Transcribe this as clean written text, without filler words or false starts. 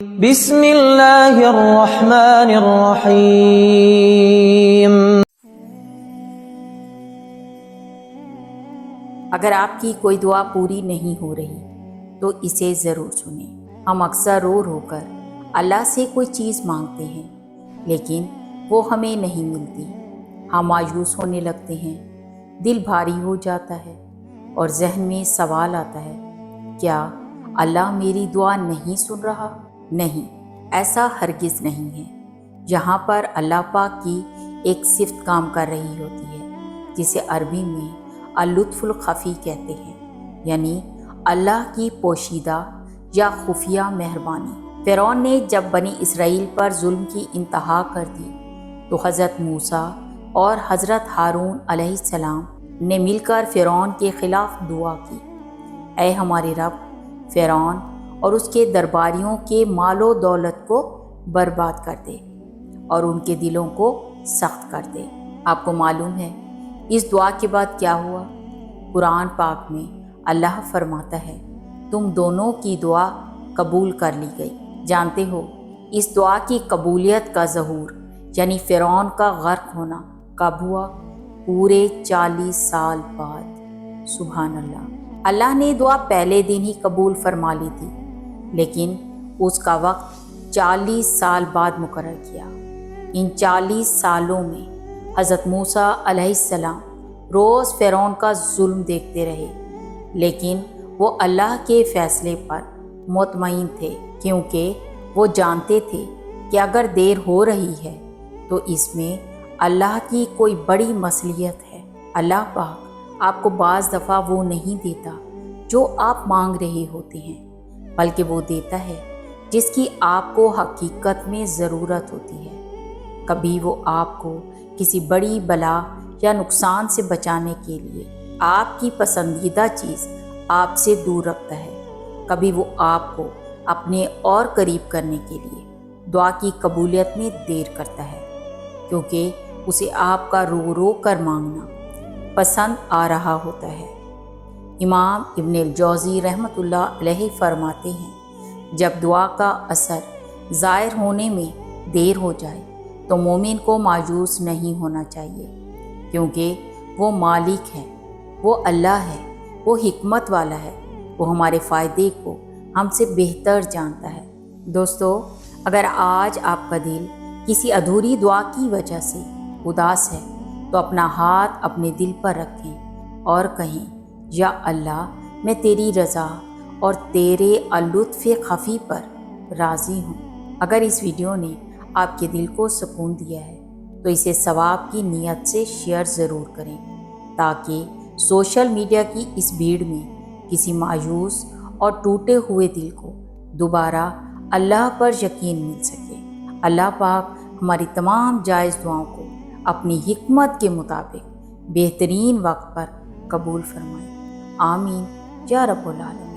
بسم اللہ الرحمن الرحیم۔ اگر آپ کی کوئی دعا پوری نہیں ہو رہی تو اسے ضرور سنیں۔ ہم اکثر رو رو کر اللہ سے کوئی چیز مانگتے ہیں لیکن وہ ہمیں نہیں ملتی۔ ہم مایوس ہونے لگتے ہیں، دل بھاری ہو جاتا ہے اور ذہن میں سوال آتا ہے، کیا اللہ میری دعا نہیں سن رہا؟ نہیں، ایسا ہرگز نہیں ہے۔ یہاں پر اللہ پاک کی ایک صفت کام کر رہی ہوتی ہے جسے عربی میں اللطف الخفی کہتے ہیں، یعنی اللہ کی پوشیدہ یا خفیہ مہربانی۔ فرعون نے جب بنی اسرائیل پر ظلم کی انتہا کر دی تو حضرت موسیٰ اور حضرت ہارون علیہ السلام نے مل کر فرعون کے خلاف دعا کی، اے ہمارے رب، فرعون اور اس کے درباریوں کے مال و دولت کو برباد کر دے اور ان کے دلوں کو سخت کر دے۔ آپ کو معلوم ہے اس دعا کے بعد کیا ہوا؟ قرآن پاک میں اللہ فرماتا ہے، تم دونوں کی دعا قبول کر لی گئی۔ جانتے ہو اس دعا کی قبولیت کا ظہور یعنی فرعون کا غرق ہونا کب ہوا؟ پورے 40 سال بعد۔ سبحان اللہ۔ اللہ نے دعا پہلے دن ہی قبول فرما لی تھی لیکن اس کا وقت 40 سال بعد مقرر کیا۔ ان 40 سالوں میں حضرت موسیٰ علیہ السلام روز فرعون کا ظلم دیکھتے رہے لیکن وہ اللہ کے فیصلے پر مطمئن تھے، کیونکہ وہ جانتے تھے کہ اگر دیر ہو رہی ہے تو اس میں اللہ کی کوئی بڑی مصلحت ہے۔ اللہ پاک آپ کو بعض دفعہ وہ نہیں دیتا جو آپ مانگ رہے ہوتے ہیں، بلکہ وہ دیتا ہے جس کی آپ کو حقیقت میں ضرورت ہوتی ہے۔ کبھی وہ آپ کو کسی بڑی بلا یا نقصان سے بچانے کے لیے آپ کی پسندیدہ چیز آپ سے دور رکھتا ہے، کبھی وہ آپ کو اپنے اور قریب کرنے کے لیے دعا کی قبولیت میں دیر کرتا ہے، کیونکہ اسے آپ کا رو رو کر مانگنا پسند آ رہا ہوتا ہے۔ امام ابن الجوزی رحمۃ اللہ علیہ فرماتے ہیں، جب دعا کا اثر ظاہر ہونے میں دیر ہو جائے تو مومن کو مایوس نہیں ہونا چاہیے، کیونکہ وہ مالک ہے، وہ اللہ ہے، وہ حکمت والا ہے، وہ ہمارے فائدے کو ہم سے بہتر جانتا ہے۔ دوستو، اگر آج آپ کا دل کسی ادھوری دعا کی وجہ سے اداس ہے تو اپنا ہاتھ اپنے دل پر رکھیں اور کہیں، یا اللہ، میں تیری رضا اور تیرے اللطف خفی پر راضی ہوں۔ اگر اس ویڈیو نے آپ کے دل کو سکون دیا ہے تو اسے ثواب کی نیت سے شیئر ضرور کریں تاکہ سوشل میڈیا کی اس بھیڑ میں کسی مایوس اور ٹوٹے ہوئے دل کو دوبارہ اللہ پر یقین مل سکے۔ اللہ پاک ہماری تمام جائز دعاؤں کو اپنی حکمت کے مطابق بہترین وقت پر قبول فرمائے۔ آمین یا رب العالمین۔